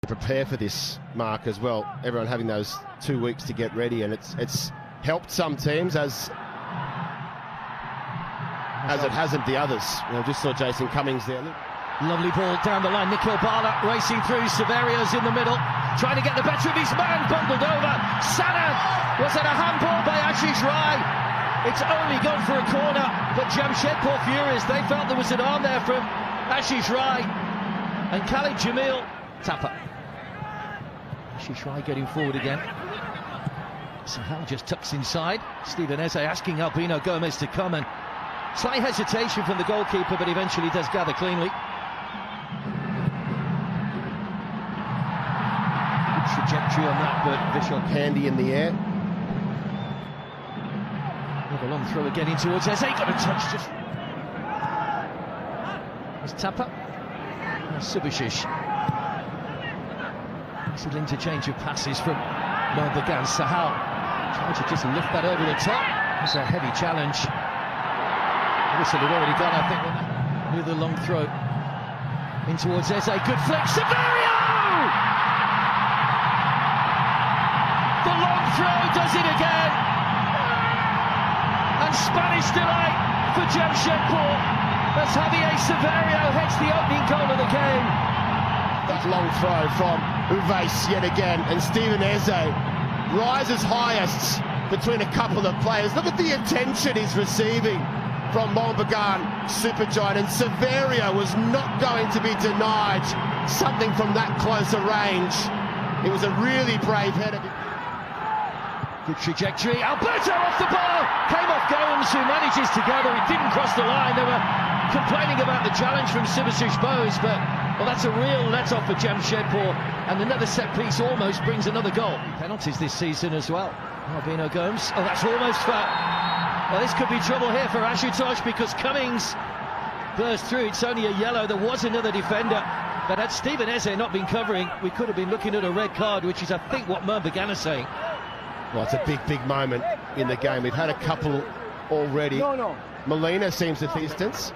Prepare for this, Mark, as well. Everyone having those 2 weeks to get ready, and it's helped some teams as it hasn't the others. You know, just saw Jason Cummings there. Look. Lovely ball down the line. Nikhil Bala racing through. Severio's in the middle, trying to get the better of his man. Bundled over. Sana, was it a handball by Ashish Rai? It's only gone for a corner, but Jamshedpur furious. They felt there was an arm there from Ashish Rai and Khalid Jamil. Tapper. Ashish Rai getting forward again. Sahal just tucks inside. Stephen Eze asking Albino Gomez to come, and slight hesitation from the goalkeeper, but eventually does gather cleanly. Good trajectory on that, but Vishal handy in the air. Another long throw again in towards Eze. Got a touch just. There's Tapper. Subashish. It's an interchange of passes from Bagan. Sahal trying to just lift that over the top. It's a heavy challenge. Whistle had already gone, I think, with a long throw in towards Eze. Good flick. Severio! The long throw does it again. And Spanish delight for Jamshedpur as Javier Severio heads the opening goal of the game. That long throw from Uves yet again, and Stephen Eze rises highest between a couple of players. Look at the attention he's receiving from Bagan Supergiant, and Severio was not going to be denied something from that closer range. It was a really brave header. Good trajectory. Alberto off the ball, came off Gomes, who manages to gather. It didn't cross the line. They were complaining about the challenge from Subasish Bose, but well, that's a real let-off for Jamshedpur, and another set piece almost brings another goal. Penalties this season as well. Albino Gomes. Oh, that's almost foul. Well, this could be trouble here for Ashutosh, because Cummings burst through. It's only a yellow. There was another defender, but had Stephen Eze not been covering, we could have been looking at a red card, which is, I think, what Bagan is saying. Well, it's a big moment in the game. We've had a couple already. No. Molina seems at distance.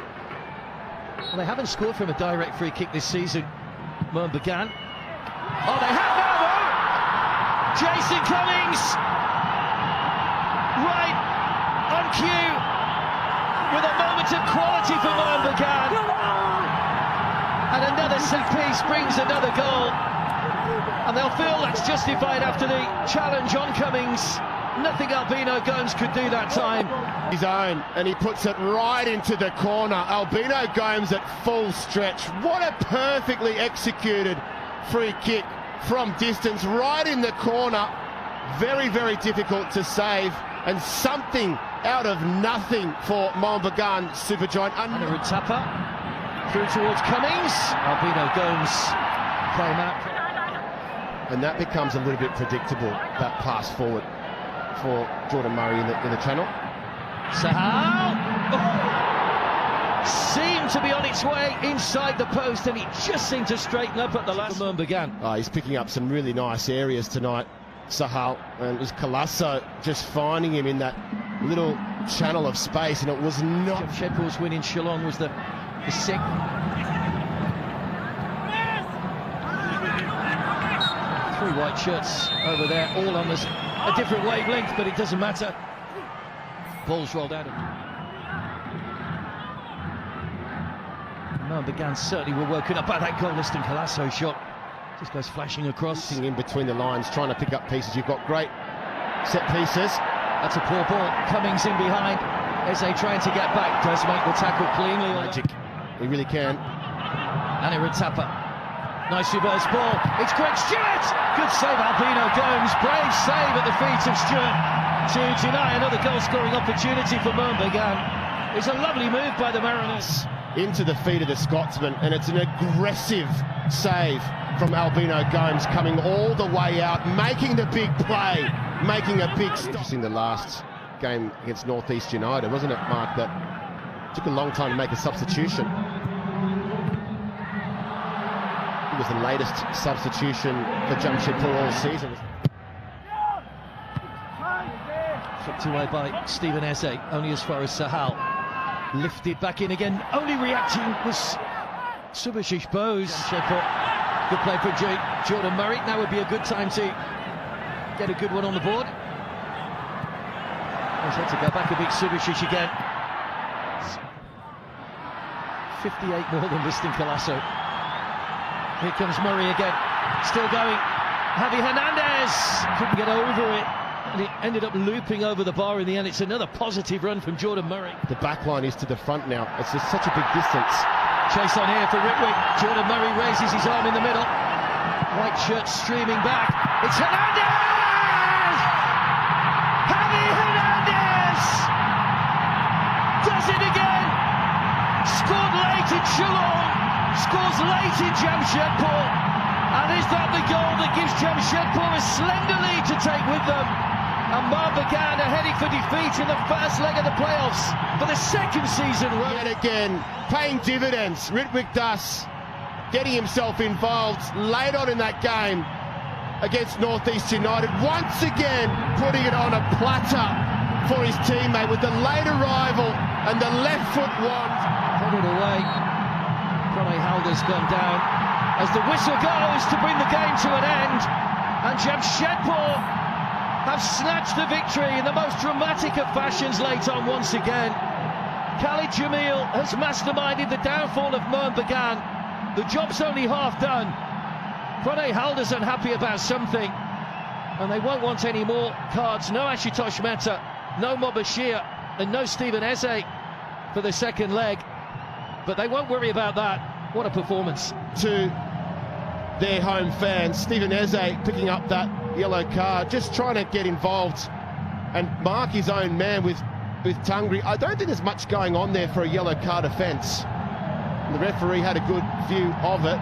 Well, they haven't scored from a direct free kick this season, Bagan. Oh, they have now, though! Jason Cummings! Right on cue, with a moment of quality for Bagan. And another set piece brings another goal. And they'll feel that's justified after the challenge on Cummings. Nothing Albino Gomes could do that time. His own, and he puts it right into the corner. Albino Gomes at full stretch. What a perfectly executed free kick from distance, right in the corner. Very difficult to save, and something out of nothing for Bagan Supergiant. And a Tapper through towards Cummings. Albino Gomes came out. And that becomes a little bit predictable, that pass forward for Jordan Murray in the channel. Sahal seemed to be on its way inside the post, and he just seemed to straighten up at the last moment. Bagan. Oh, he's picking up some really nice areas tonight, Sahal, and it was Colasso just finding him in that little channel of space, and it was not. Jamshedpur's win in Shillong was the sixth. Three white shirts over there, all on this a different wavelength, but it doesn't matter. Ball's rolled out. Bagan certainly were woken up by that goal. Liston Colasso shot just goes flashing across. In between the lines, trying to pick up pieces. You've got great set pieces. That's a poor ball. Cummings in behind. Eze trying to get back. Does make the tackle cleanly. Magic. He really can. And a Tapper. Nice reverse ball. It's Greg Stewart. Good save, Albino Gomes. Brave save at the feet of Stewart to deny another goal-scoring opportunity for Bagan. It's a lovely move by the Mariners. Into the feet of the Scotsman, and it's an aggressive save from Albino Gomes, coming all the way out, making the big play, making a big stop. Interesting, the last game against North East United, wasn't it, Mark? That took a long time to make a substitution. It was the latest substitution for Jamshedpur all season. Flipped away by Stephen Eze, only as far as Sahal. Lifted back in again, only reacting was Subasish Bose. Good play for Jordan Murray. Now would be a good time to get a good one on the board. He's had to go back a bit. Subasic again. 58 more than Liston Colasso. Here comes Murray again. Still going. Javi Hernandez couldn't get over it. And it ended up looping over the bar in the end. It's another positive run from Jordan Murray. The back line is to the front now. It's just such a big distance. Chase on here for Ritwick. Jordan Murray raises his arm in the middle. White shirt streaming back. It's Hernandez! Javi Hernandez! Does it again! Scored late in Geelong. Scores late in Jamshedpur. And is that the goal that gives Jamshedpur a slender lead to take with them? And Bagan are heading for defeat in the first leg of the playoffs for the second season. Yet again, paying dividends. Ritwick Das getting himself involved late on in that game against North East United. Once again, putting it on a platter for his teammate with the late arrival and the left foot wand. Put it away. Pranay Halder's gone down as the whistle goes to bring the game to an end. And Jamshedpur have snatched the victory in the most dramatic of fashions late on once again. Khalid Jamil has masterminded the downfall of mohun Bagan. The job's only half done. Pranay Halder's unhappy about something, and they won't want any more cards. No Ashutosh Mehta, no Mobashir, and no Stephen Eze for the second leg. But they won't worry about that. What a performance. To their home fans, Stephen Eze picking up that yellow card, just trying to get involved and mark his own man with Tungri. I don't think there's much going on there for a yellow card offence. The referee had a good view of it.